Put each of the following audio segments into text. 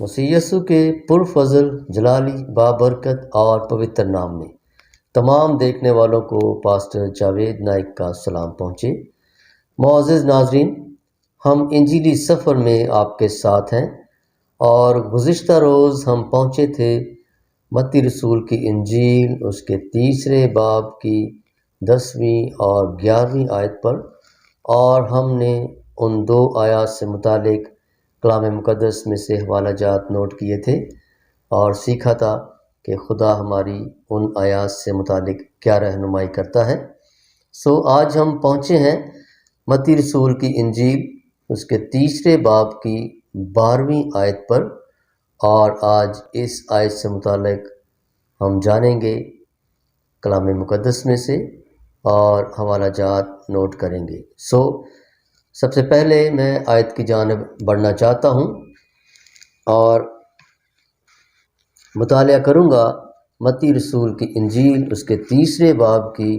مسیح یسوع کے پرفضل جلالی بابرکت اور پوتر نام میں تمام دیکھنے والوں کو پاسٹر جاوید نائک کا سلام پہنچے۔ معزز ناظرین، ہم انجیلی سفر میں آپ کے ساتھ ہیں اور گزشتہ روز ہم پہنچے تھے متی رسول کی انجیل اس کے 3 باب کی 10ویں اور 11ویں آیت پر، اور ہم نے ان 2 آیات سے متعلق کلام مقدس میں سے حوالہ جات نوٹ کیے تھے اور سیکھا تھا کہ خدا ہماری ان آیات سے متعلق کیا رہنمائی کرتا ہے۔ آج ہم پہنچے ہیں متی رسول کی انجیل اس کے 3 باب کی 12ویں آیت پر، اور آج اس آیت سے متعلق ہم جانیں گے کلام مقدس میں سے اور حوالہ جات نوٹ کریں گے۔ سب سے پہلے میں آیت کی جانب بڑھنا چاہتا ہوں اور مطالعہ کروں گا متی رسول کی انجیل اس کے 3 باب کی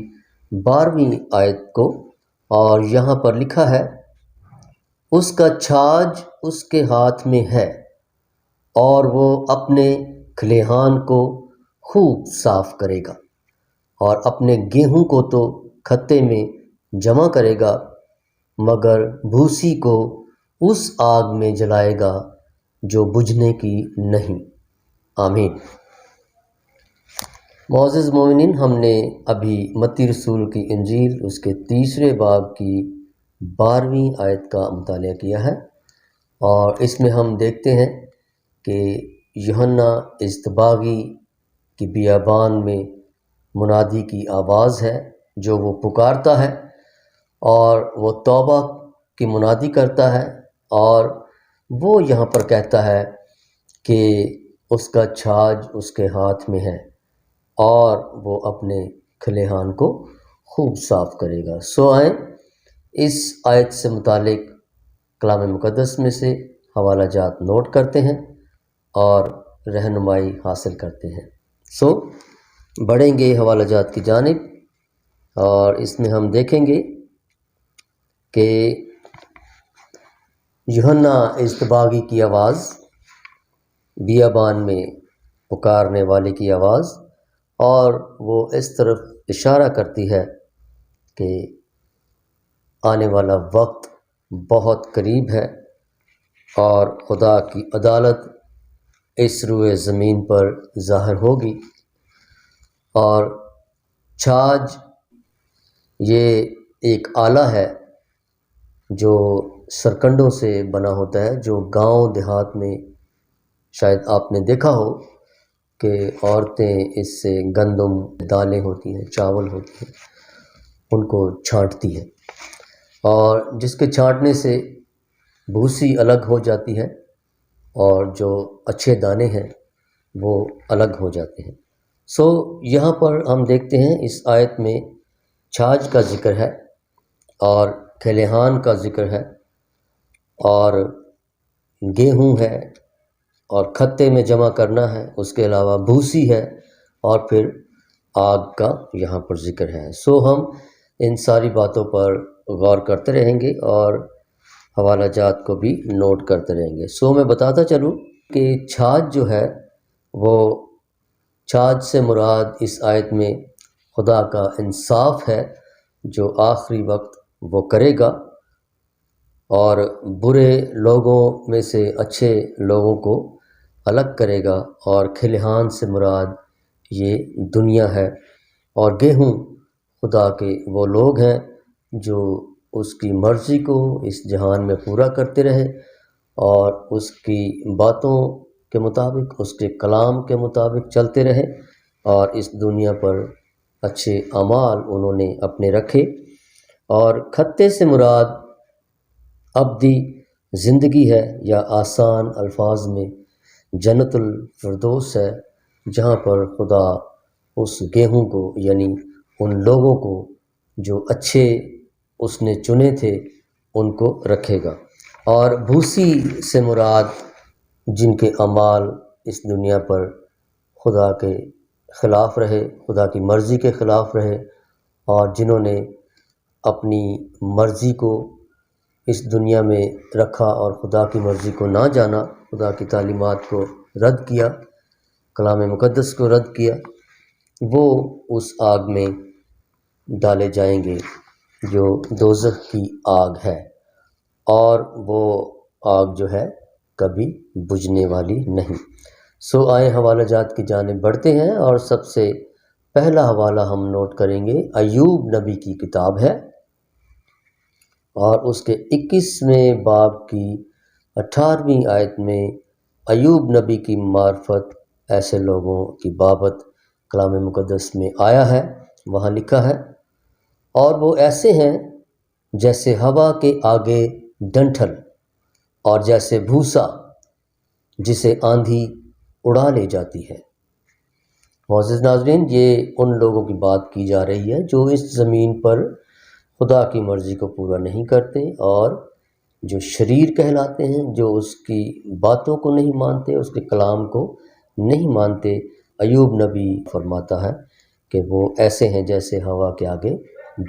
12ویں آیت کو، اور یہاں پر لکھا ہے، اس کا چھاج اس کے ہاتھ میں ہے اور وہ اپنے کھلیہان کو خوب صاف کرے گا اور اپنے گیہوں کو تو کھتے میں جمع کرے گا، مگر بھوسی کو اس آگ میں جلائے گا جو بجھنے کی نہیں۔ آمین۔ معزز مومنین، ہم نے ابھی متی رسول کی انجیل اس کے 3 باب کی 12ویں آیت کا مطالعہ کیا ہے، اور اس میں ہم دیکھتے ہیں کہ یوحنا اژدباغی کی بیابان میں منادی کی آواز ہے جو وہ پکارتا ہے، اور وہ توبہ کی منادی کرتا ہے، اور وہ یہاں پر کہتا ہے کہ اس کا چھاج اس کے ہاتھ میں ہے اور وہ اپنے کھلیہان کو خوب صاف کرے گا۔ آئیں اس آیت سے متعلق کلام مقدس میں سے حوالہ جات نوٹ کرتے ہیں اور رہنمائی حاصل کرتے ہیں۔ بڑھیں گے حوالہ جات کی جانب، اور اس میں ہم دیکھیں گے کہ یوحنا اژدباغی کی آواز، بیابان میں پکارنے والے کی آواز، اور وہ اس طرف اشارہ کرتی ہے کہ آنے والا وقت بہت قریب ہے اور خدا کی عدالت اس روئے زمین پر ظاہر ہوگی، اور چھاج یہ ایک آلہ ہے جو سرکنڈوں سے بنا ہوتا ہے، جو گاؤں دیہات میں شاید آپ نے دیکھا ہو کہ عورتیں اس سے گندم دالیں ہوتی ہیں، چاول ہوتے ہیں، ان کو چھانٹتی ہیں، اور جس کے چھانٹنے سے بھوسی الگ ہو جاتی ہے اور جو اچھے دانے ہیں وہ الگ ہو جاتے ہیں۔ یہاں پر ہم دیکھتے ہیں اس آیت میں چھاج کا ذکر ہے اور کھلیہان کا ذکر ہے اور گیہوں ہے اور کھتے میں جمع کرنا ہے، اس کے علاوہ بھوسی ہے، اور پھر آگ کا یہاں پر ذکر ہے۔ ہم ان ساری باتوں پر غور کرتے رہیں گے اور حوالہ جات کو بھی نوٹ کرتے رہیں گے۔ میں بتاتا چلوں کہ چھاج جو ہے، وہ چھاج سے مراد اس آیت میں خدا کا انصاف ہے جو آخری وقت وہ کرے گا اور برے لوگوں میں سے اچھے لوگوں کو الگ کرے گا، اور کھلیہان سے مراد یہ دنیا ہے، اور گیہوں خدا کے وہ لوگ ہیں جو اس کی مرضی کو اس جہان میں پورا کرتے رہے اور اس کی باتوں کے مطابق، اس کے کلام کے مطابق چلتے رہے، اور اس دنیا پر اچھے اعمال انہوں نے اپنے رکھے۔ اور کھتے سے مراد ابدی زندگی ہے، یا آسان الفاظ میں جنت الفردوس ہے، جہاں پر خدا اس گیہوں کو، یعنی ان لوگوں کو جو اچھے اس نے چنے تھے، ان کو رکھے گا۔ اور بھوسی سے مراد جن کے اعمال اس دنیا پر خدا کے خلاف رہے، خدا کی مرضی کے خلاف رہے، اور جنہوں نے اپنی مرضی کو اس دنیا میں رکھا اور خدا کی مرضی کو نہ جانا، خدا کی تعلیمات کو رد کیا، کلام مقدس کو رد کیا، وہ اس آگ میں ڈالے جائیں گے جو دوزخ کی آگ ہے، اور وہ آگ جو ہے کبھی بجھنے والی نہیں۔ سو آئے حوالہ جات کی جانب بڑھتے ہیں، اور سب سے پہلا حوالہ ہم نوٹ کریں گے ایوب نبی کی کتاب ہے، اور اس کے 21ویں باب کی 18ویں آیت میں ایوب نبی کی معرفت ایسے لوگوں کی بابت کلام مقدس میں آیا ہے۔ وہاں لکھا ہے، اور وہ ایسے ہیں جیسے ہوا کے آگے ڈنٹھل، اور جیسے بھوسا جسے آندھی اڑا لے جاتی ہے۔ معزز ناظرین، یہ ان لوگوں کی بات کی جا رہی ہے جو اس زمین پر خدا کی مرضی کو پورا نہیں کرتے، اور جو شریر کہلاتے ہیں، جو اس کی باتوں کو نہیں مانتے، اس کے کلام کو نہیں مانتے۔ ایوب نبی فرماتا ہے کہ وہ ایسے ہیں جیسے ہوا کے آگے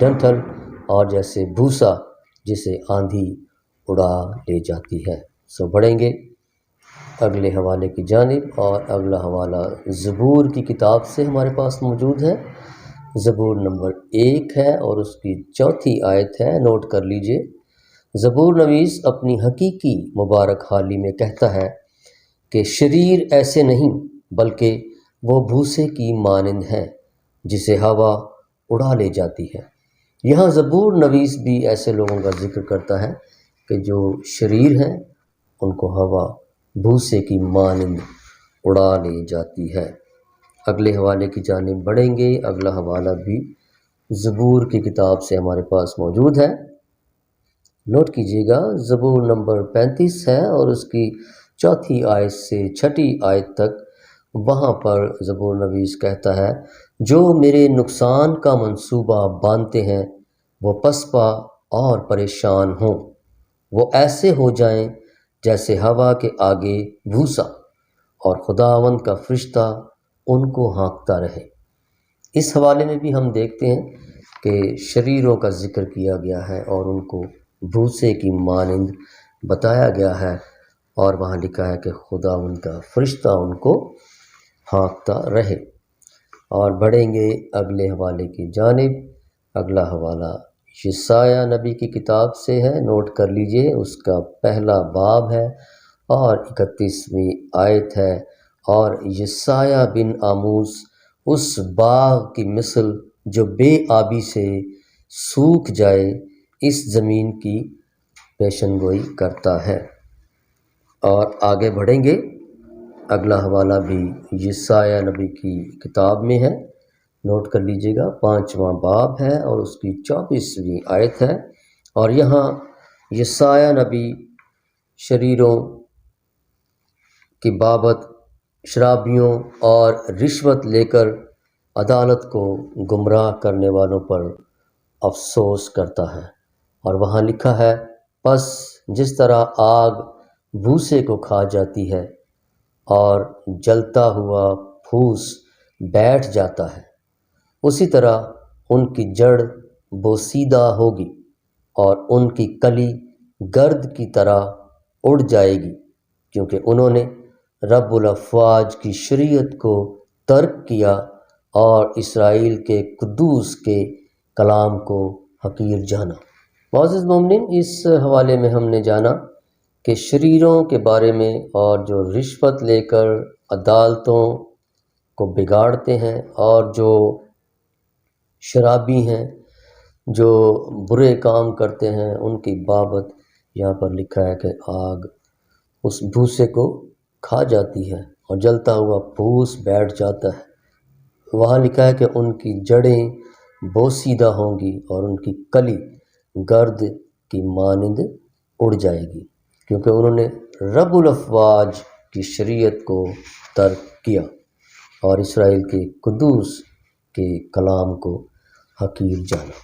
ڈنٹھل، اور جیسے بھوسا جسے آندھی اڑا لے جاتی ہے۔ سو بڑھیں گے اگلے حوالے کی جانب، اور اگلا حوالہ زبور کی کتاب سے ہمارے پاس موجود ہے۔ زبور نمبر 1 ہے، اور اس کی 4 آیت ہے، نوٹ کر لیجئے۔ زبور نویس اپنی حقیقی مبارک حالی میں کہتا ہے کہ شریر ایسے نہیں، بلکہ وہ بھوسے کی مانند ہے جسے ہوا اڑا لے جاتی ہے۔ یہاں زبور نویس بھی ایسے لوگوں کا ذکر کرتا ہے کہ جو شریر ہیں، ان کو ہوا بھوسے کی مانند اڑا لے جاتی ہے۔ اگلے حوالے کی جانب بڑھیں گے۔ اگلا حوالہ بھی زبور کی کتاب سے ہمارے پاس موجود ہے، نوٹ کیجیے گا۔ زبور نمبر 35 ہے، اور اس کی 4 آیت سے 6 آیت تک۔ وہاں پر زبور نویس کہتا ہے، جو میرے نقصان کا منصوبہ باندھتے ہیں وہ پسپا اور پریشان ہوں، وہ ایسے ہو جائیں جیسے ہوا کے آگے بھوسا، اور خداوند کا فرشتہ ان کو ہانکتا رہے۔ اس حوالے میں بھی ہم دیکھتے ہیں کہ شریروں کا ذکر کیا گیا ہے، اور ان کو بھوسے کی مانند بتایا گیا ہے، اور وہاں لکھا ہے کہ خداوند کا فرشتہ ان کو ہانکتا رہے۔ اور بڑھیں گے اگلے حوالے کی جانب۔ اگلا حوالہ یسایہ نبی کی کتاب سے ہے، نوٹ کر لیجئے۔ اس کا پہلا باب ہے، اور 31ویں آیت ہے۔ اور یسایہ بن آموس اس باغ کی مثل جو بے آبی سے سوکھ جائے، اس زمین کی پیشن گوئی کرتا ہے۔ اور آگے بڑھیں گے، اگلا حوالہ بھی یسایہ نبی کی کتاب میں ہے، نوٹ کر لیجئے گا۔ 5واں باب ہے، اور اس کی 24ویں آیت ہے۔ اور یہاں یسایہ نبی شریروں کی بابت شرابیوں اور رشوت لے کر عدالت کو گمراہ کرنے والوں پر افسوس کرتا ہے، اور وہاں لکھا ہے، پس جس طرح آگ بھوسے کو کھا جاتی ہے اور جلتا ہوا پھوس بیٹھ جاتا ہے، اسی طرح ان کی جڑ بوسیدہ ہوگی، اور ان کی کلی گرد کی طرح اڑ جائے گی، کیونکہ انہوں نے رب الافواج کی شریعت کو ترک کیا، اور اسرائیل کے قدوس کے کلام کو حقیر جانا۔ معزز مومنین، اس حوالے میں ہم نے جانا کہ شریروں کے بارے میں، اور جو رشوت لے کر عدالتوں کو بگاڑتے ہیں، اور جو شرابی ہیں، جو برے کام کرتے ہیں، ان کی بابت یہاں پر لکھا ہے کہ آگ اس بھوسے کو کھا جاتی ہے، اور جلتا ہوا پھوس بیٹھ جاتا ہے۔ وہاں لکھا ہے کہ ان کی جڑیں بوسیدہ ہوں گی، اور ان کی کلی گرد کی مانند اڑ جائے گی، کیونکہ انہوں نے رب الافواج کی شریعت کو ترک کیا، اور اسرائیل کے قدوس کے کلام کو حقیر جانا۔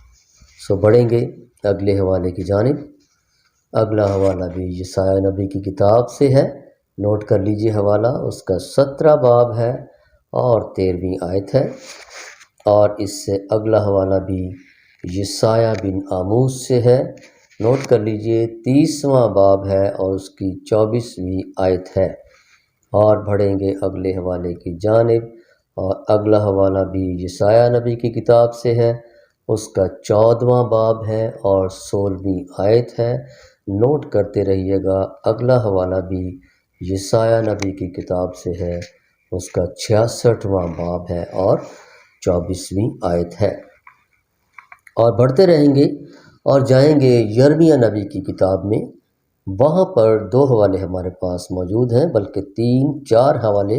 سو بڑھیں گے اگلے حوالے کی جانب۔ اگلا حوالہ بھی یسایہ نبی کی کتاب سے ہے، نوٹ کر لیجئے حوالہ۔ اس کا 17 باب ہے، اور 13ویں آیت ہے۔ اور اس سے اگلا حوالہ بھی یسایہ بن آموس سے ہے، نوٹ کر لیجئے 30واں باب ہے اور اس کی 24ویں آیت ہے۔ اور بڑھیں گے اگلے حوالے کی جانب، اور اگلا حوالہ بھی یسایہ نبی کی کتاب سے ہے، اس کا 14واں باب ہے اور 16ویں آیت ہے۔ نوٹ کرتے رہیے گا، اگلا حوالہ بھی یسایہ نبی کی کتاب سے ہے، اس کا 66واں باب ہے اور 24ویں آیت ہے۔ اور بڑھتے رہیں گے اور جائیں گے یرمیہ نبی کی کتاب میں، وہاں پر 2 حوالے ہمارے پاس موجود ہیں، بلکہ 3-4 حوالے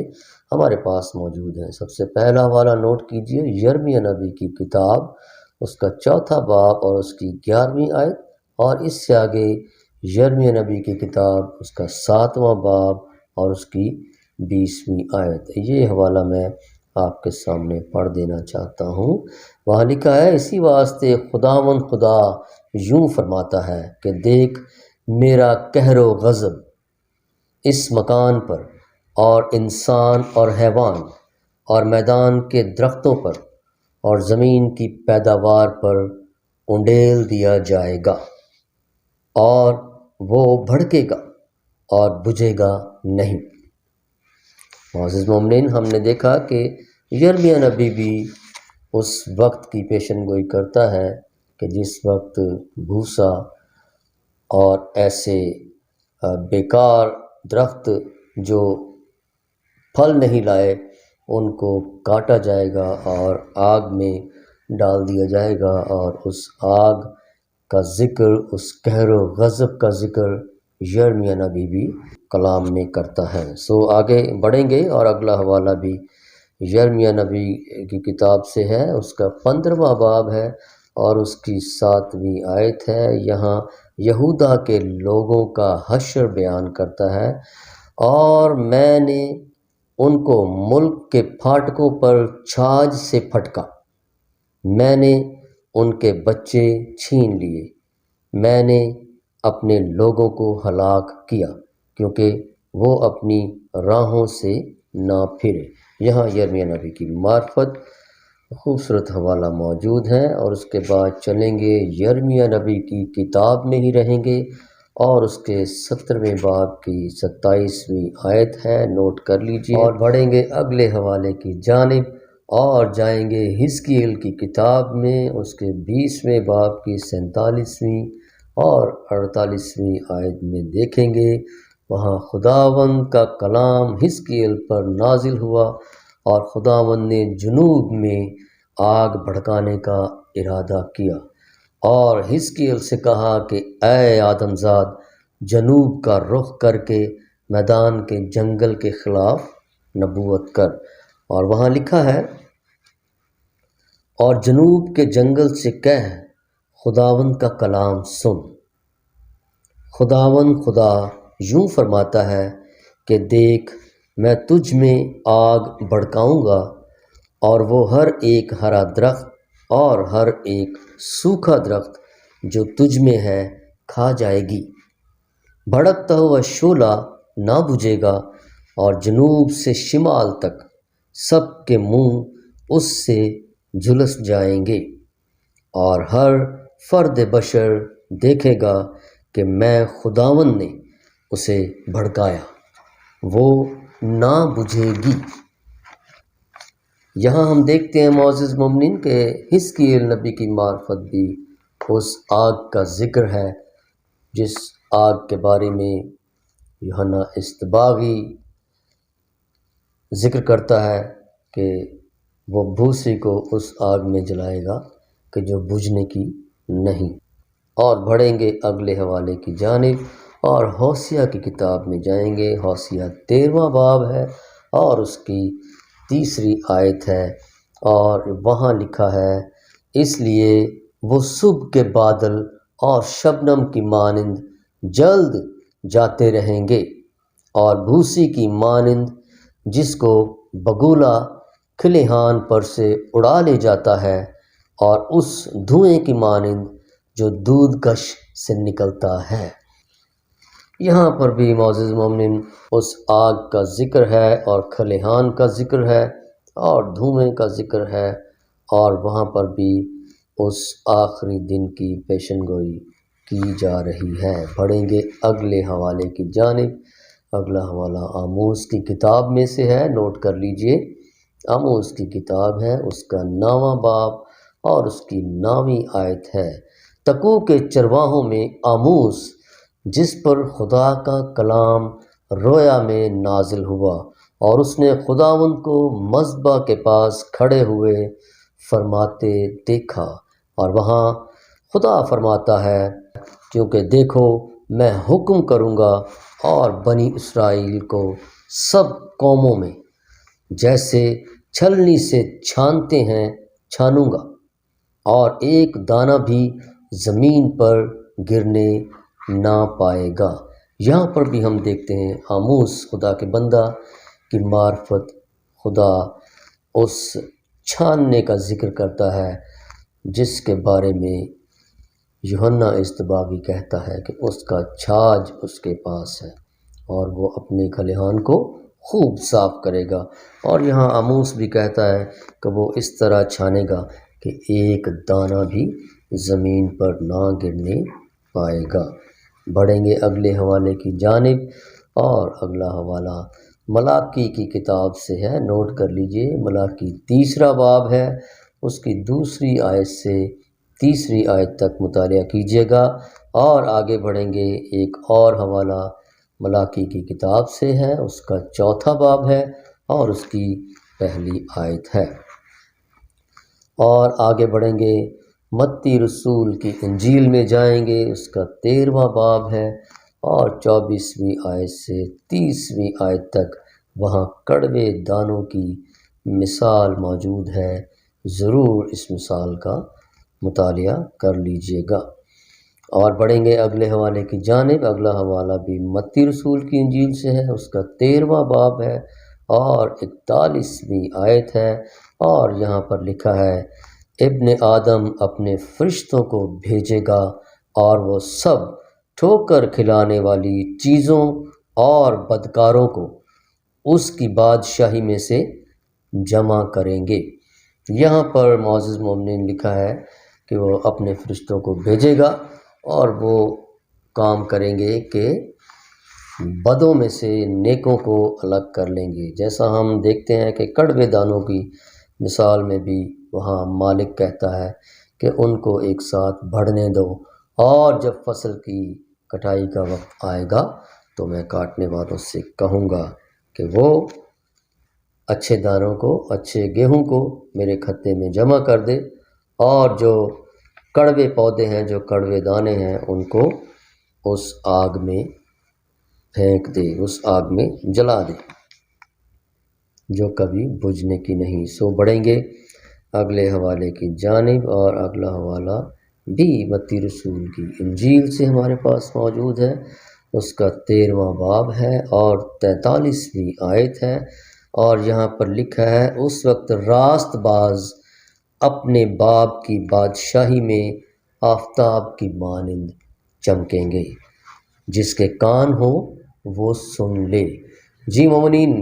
ہمارے پاس موجود ہیں۔ سب سے پہلا حوالہ نوٹ کیجئے، یرمیہ نبی کی کتاب، اس کا 4تھا باب اور اس کی 11ویں آیت، اور اس سے آگے یرمیہ نبی کی کتاب، اس کا 7واں باب اور اس کی 20ویں آیت۔ یہ حوالہ میں آپ کے سامنے پڑھ دینا چاہتا ہوں۔ وہاں لکھا ہے، اسی واسطے خداوند خدا یوں فرماتا ہے کہ دیکھ، میرا قہر و غضب اس مکان پر اور انسان اور حیوان اور میدان کے درختوں پر اور زمین کی پیداوار پر انڈیل دیا جائے گا، اور وہ بھڑکے گا اور بجھے گا نہیں۔ معزز مومنین، ہم نے دیکھا کہ یرمیہ نبی بھی اس وقت کی پیشن گوئی کرتا ہے کہ جس وقت بھوسا اور ایسے بیکار درخت جو پھل نہیں لائے ان کو کاٹا جائے گا اور آگ میں ڈال دیا جائے گا، اور اس آگ کا ذکر، اس قہر و غضب کا ذکر یرمیہ نبی بھی کلام میں کرتا ہے۔ آگے بڑھیں گے اور اگلا حوالہ بھی یرمیہ نبی کی کتاب سے ہے، اس کا 15واں باب ہے اور اس کی 7ویں آیت ہے۔ یہاں یہودا کے لوگوں کا حشر بیان کرتا ہے، اور میں نے ان کو ملک کے پھاٹکوں پر چھاج سے پھٹکا، میں نے ان کے بچے چھین لیے، میں نے اپنے لوگوں کو ہلاک کیا کیونکہ وہ اپنی راہوں سے نہ پھرے۔ یہاں یرمیہ نبی کی معرفت خوبصورت حوالہ موجود ہے، اور اس کے بعد چلیں گے یرمیہ نبی کی کتاب میں ہی رہیں گے، اور اس کے 17ویں باب کی 27ویں آیت ہے، نوٹ کر لیجئے، اور بڑھیں گے اگلے حوالے کی جانب اور جائیں گے حزقیل کی کتاب میں، اس کے 20ویں باب کی 47ویں اور 48ویں آیت میں دیکھیں گے۔ وہاں خداوند کا کلام حزقیل پر نازل ہوا، اور خداوند نے جنوب میں آگ بھڑکانے کا ارادہ کیا، اور حزقیل سے کہا کہ اے آدم زاد، جنوب کا رخ کر کے میدان کے جنگل کے خلاف نبوت کر۔ اور وہاں لکھا ہے، اور جنوب کے جنگل سے کہہ، خداوند کا کلام سن۔ خداوند خدا یوں فرماتا ہے کہ دیکھ، میں تجھ میں آگ بھڑکاؤں گا، اور وہ ہر ایک ہرا درخت اور ہر ایک سوکھا درخت جو تجھ میں ہے کھا جائے گی۔ بھڑکتا ہوا شعلہ نہ بجھے گا، اور جنوب سے شمال تک سب کے منہ اس سے جھلس جائیں گے، اور ہر فرد بشر دیکھے گا کہ میں خداوند نے اسے بھڑکایا، وہ نہ بجھے گی۔ یہاں ہم دیکھتے ہیں معزز مومنین کہ حزقیل نبی کی معرفت بھی اس آگ کا ذکر ہے، جس آگ کے بارے میں یوحنا اصطباغی ذکر کرتا ہے کہ وہ بھوسی کو اس آگ میں جلائے گا کہ جو بجھنے کی نہیں۔ اور بڑھیں گے اگلے حوالے کی جانب اور ہوشیہ کی کتاب میں جائیں گے۔ ہوشیہ 13واں باب ہے اور اس کی 3 آیت ہے، اور وہاں لکھا ہے، اس لیے وہ صبح کے بادل اور شبنم کی مانند جلد جاتے رہیں گے، اور بھوسی کی مانند جس کو بگولا کھلیہان پر سے اڑا لے جاتا ہے، اور اس دھوئیں کی مانند جو دودھ کش سے نکلتا ہے۔ یہاں پر بھی معزز مومنین اس آگ کا ذکر ہے، اور کھلیہان کا ذکر ہے، اور دھوئیں کا ذکر ہے، اور وہاں پر بھی اس آخری دن کی پیشن گوئی کی جا رہی ہے۔ بڑھیں گے اگلے حوالے کی جانب۔ اگلا حوالہ آموز کی کتاب میں سے ہے، نوٹ کر لیجئے۔ آموز کی کتاب ہے، اس کا 9واں باب اور اس کی 9ویں آیت ہے۔ تکو کے چرواہوں میں آموز، جس پر خدا کا کلام رویا میں نازل ہوا، اور اس نے خداوند کو مذبح کے پاس کھڑے ہوئے فرماتے دیکھا، اور وہاں خدا فرماتا ہے، کیونکہ دیکھو میں حکم کروں گا اور بنی اسرائیل کو سب قوموں میں جیسے چھلنی سے چھانتے ہیں چھانوں گا، اور ایک دانہ بھی زمین پر گرنے نہ پائے گا۔ یہاں پر بھی ہم دیکھتے ہیں آموز خدا کے بندہ کی معرفت، خدا اس چھاننے کا ذکر کرتا ہے جس کے بارے میں یوحنا اصطباغی کہتا ہے کہ اس کا چھاج اس کے پاس ہے اور وہ اپنے کھلیہان کو خوب صاف کرے گا۔ اور یہاں آموز بھی کہتا ہے کہ وہ اس طرح چھانے گا کہ ایک دانہ بھی زمین پر نہ گرنے پائے گا۔ بڑھیں گے اگلے حوالے کی جانب، اور اگلا حوالہ ملاکی کی کتاب سے ہے، نوٹ کر لیجئے۔ ملاکی 3واں باب ہے، اس کی 2 آیت سے 3 آیت تک مطالعہ کیجیے گا۔ اور آگے بڑھیں گے، ایک اور حوالہ ملاکی کی کتاب سے ہے، اس کا 4واں باب ہے اور اس کی 1 آیت ہے۔ اور آگے بڑھیں گے، متی رسول کی انجیل میں جائیں گے، اس کا 13واں باب ہے اور 24ویں آیت سے 30ویں آیت تک وہاں کڑوے دانوں کی مثال موجود ہے۔ ضرور اس مثال کا مطالعہ کر لیجئے گا۔ اور بڑھیں گے اگلے حوالے کی جانب۔ اگلا حوالہ بھی متی رسول کی انجیل سے ہے، اس کا 13واں باب ہے اور 41ویں آیت ہے، اور یہاں پر لکھا ہے، ابن آدم اپنے فرشتوں کو بھیجے گا اور وہ سب ٹھوکر کھلانے والی چیزوں اور بدکاروں کو اس کی بادشاہی میں سے جمع کریں گے۔ یہاں پر معزز مومنین لکھا ہے کہ وہ اپنے فرشتوں کو بھیجے گا اور وہ کام کریں گے کہ بدوں میں سے نیکوں کو الگ کر لیں گے۔ جیسا ہم دیکھتے ہیں کہ کڑوے دانوں کی مثال میں بھی وہاں مالک کہتا ہے کہ ان کو ایک ساتھ بڑھنے دو، اور جب فصل کی کٹائی کا وقت آئے گا تو میں کاٹنے والوں سے کہوں گا کہ وہ اچھے دانوں کو، اچھے گیہوں کو میرے کھتے میں جمع کر دے، اور جو کڑوے پودے ہیں، جو کڑوے دانے ہیں، ان کو اس آگ میں پھینک دے، اس آگ میں جلا دے جو کبھی بجھنے کی نہیں۔ سو بڑھیں گے اگلے حوالے کی جانب، اور اگلا حوالہ بھی متی رسول کی انجیل سے ہمارے پاس موجود ہے، اس کا 13واں باب ہے اور 43ویں آیت ہے، اور یہاں پر لکھا ہے، اس وقت راست باز اپنے باپ کی بادشاہی میں آفتاب کی مانند چمکیں گے، جس کے کان ہو وہ سن لے۔ جی مومنین،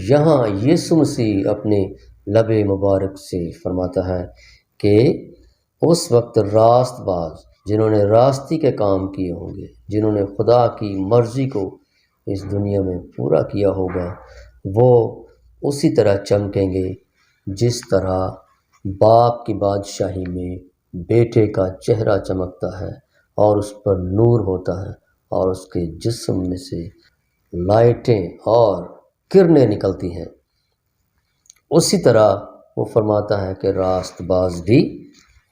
یہاں یسوع مسیح اپنے لب مبارک سے فرماتا ہے کہ اس وقت راست باز، جنہوں نے راستی کے کام کیے ہوں گے، جنہوں نے خدا کی مرضی کو اس دنیا میں پورا کیا ہوگا، وہ اسی طرح چمکیں گے جس طرح باپ کی بادشاہی میں بیٹے کا چہرہ چمکتا ہے اور اس پر نور ہوتا ہے اور اس کے جسم میں سے لائٹیں اور کرنیں نکلتی ہیں۔ اسی طرح وہ فرماتا ہے کہ راست باز بھی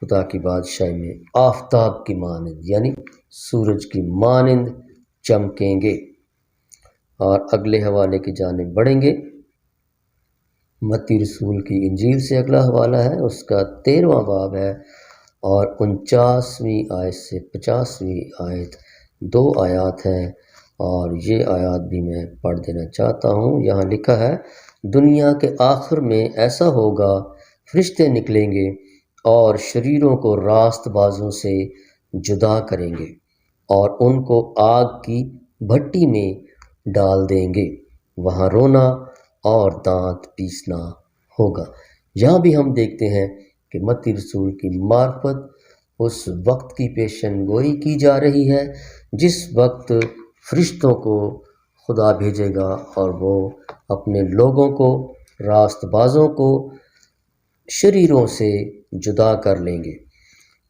خدا کی بادشاہی میں آفتاب کی مانند، یعنی سورج کی مانند چمکیں گے۔ اور اگلے حوالے کی جانب بڑھیں گے، متی رسول کی انجیل سے اگلا حوالہ ہے، اس کا 13واں باب ہے اور 49ویں آیت سے 50ویں آیت 2 آیات ہیں، اور یہ آیات بھی میں پڑھ دینا چاہتا ہوں۔ یہاں لکھا ہے، دنیا کے آخر میں ایسا ہوگا، فرشتے نکلیں گے اور شریروں کو راست بازوں سے جدا کریں گے اور ان کو آگ کی بھٹی میں ڈال دیں گے، وہاں رونا اور دانت پیسنا ہوگا۔ یہاں بھی ہم دیکھتے ہیں کہ متی رسول کی معرفت اس وقت کی پیشن گوئی کی جا رہی ہے جس وقت فرشتوں کو خدا بھیجے گا اور وہ اپنے لوگوں کو، راست بازوں کو شریروں سے جدا کر لیں گے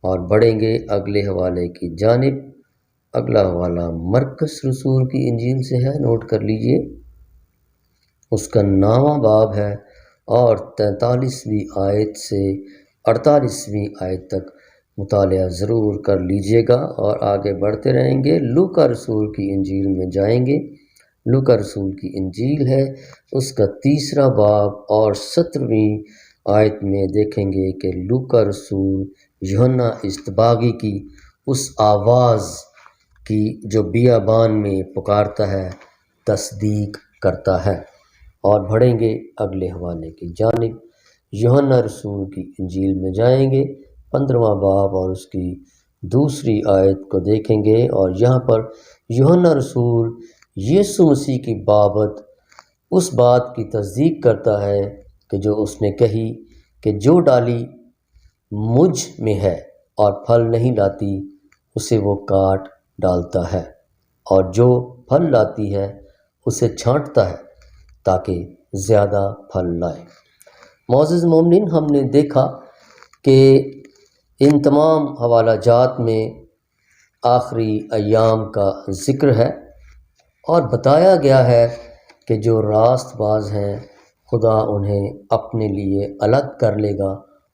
اور بڑھیں گے اگلے حوالے کی جانب۔ اگلا حوالہ مرکز رسول کی انجیل سے ہے، نوٹ کر لیجئے، اس کا 9واں باب ہے اور 43ویں آیت سے 48ویں آیت تک مطالعہ ضرور کر لیجئے گا اور آگے بڑھتے رہیں گے۔ لوکا رسول کی انجیل میں جائیں گے۔ لوکا رسول کی انجیل ہے، اس کا 3واں باب اور 17ویں آیت میں دیکھیں گے کہ لوکا رسول یوحنا اصطباغی کی اس آواز کی جو بیابان میں پکارتا ہے تصدیق کرتا ہے، اور بڑھیں گے اگلے حوالے کی جانب۔ یوحنا رسول کی انجیل میں جائیں گے، 15واں باب اور اس کی 2 آیت کو دیکھیں گے، اور یہاں پر یوحنا رسول یسوع مسیح کی بابت اس بات کی تصدیق کرتا ہے کہ جو اس نے کہی کہ جو ڈالی مجھ میں ہے اور پھل نہیں لاتی اسے وہ کاٹ ڈالتا ہے، اور جو پھل لاتی ہے اسے چھانٹتا ہے تاکہ زیادہ پھل لائے۔ معزز مومنین، ہم نے دیکھا کہ ان تمام حوالہ جات میں آخری ایام کا ذکر ہے اور بتایا گیا ہے کہ جو راست باز ہیں خدا انہیں اپنے لیے الگ کر لے گا،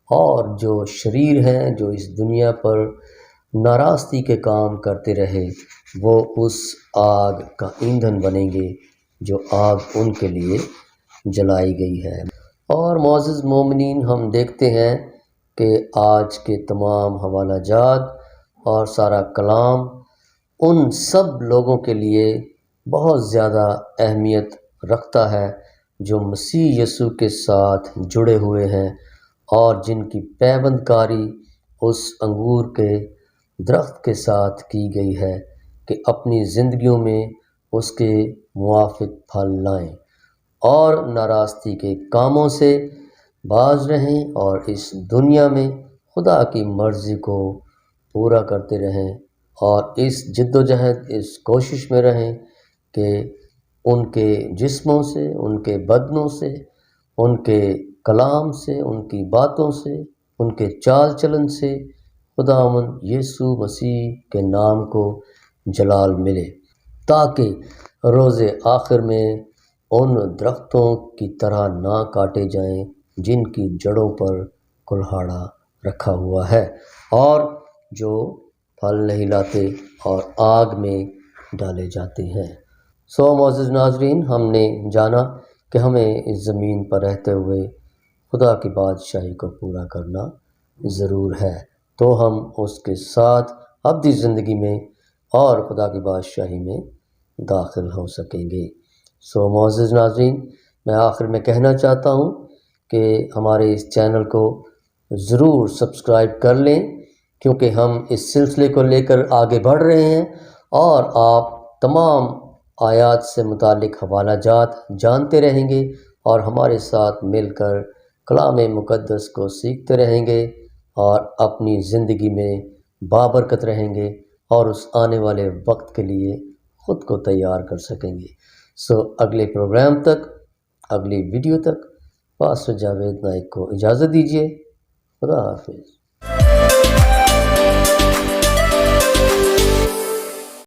اور جو شریر ہیں، جو اس دنیا پر ناراستی کے کام کرتے رہے، وہ اس آگ کا ایندھن بنیں گے جو آگ ان کے لیے جلائی گئی ہے۔ اور معزز مومنین، ہم دیکھتے ہیں کہ آج کے تمام حوالہ جات اور سارا کلام ان سب لوگوں کے لیے بہت زیادہ اہمیت رکھتا ہے جو مسیح یسوع کے ساتھ جڑے ہوئے ہیں اور جن کی پیوند کاری اس انگور کے درخت کے ساتھ کی گئی ہے کہ اپنی زندگیوں میں اس کے موافق پھل لائیں اور ناراستی کے کاموں سے باز رہیں اور اس دنیا میں خدا کی مرضی کو پورا کرتے رہیں، اور اس جد و جہد، اس کوشش میں رہیں کہ ان کے جسموں سے، ان کے بدنوں سے، ان کے کلام سے، ان کی باتوں سے، ان کے چال چلن سے خداوند یسوع مسیح کے نام کو جلال ملے، تاکہ روز آخر میں ان درختوں کی طرح نہ کاٹے جائیں جن کی جڑوں پر کلہاڑا رکھا ہوا ہے اور جو پھل نہیں لاتے اور آگ میں ڈالے جاتے ہیں۔ معزز ناظرین، ہم نے جانا کہ ہمیں اس زمین پر رہتے ہوئے خدا کی بادشاہی کو پورا کرنا ضرور ہے، تو ہم اس کے ساتھ ابدی زندگی میں اور خدا کی بادشاہی میں داخل ہو سکیں گے۔ معزز ناظرین، میں آخر میں کہنا چاہتا ہوں کہ ہمارے اس چینل کو ضرور سبسکرائب کر لیں، کیونکہ ہم اس سلسلے کو لے کر آگے بڑھ رہے ہیں اور آپ تمام آیات سے متعلق حوالہ جات جانتے رہیں گے اور ہمارے ساتھ مل کر کلام مقدس کو سیکھتے رہیں گے اور اپنی زندگی میں بابرکت رہیں گے اور اس آنے والے وقت کے لیے خود کو تیار کر سکیں گے۔ اگلے پروگرام تک، اگلی ویڈیو تک، پاسٹر جاوید نائک کو اجازت دیجیے۔ خدا حافظ۔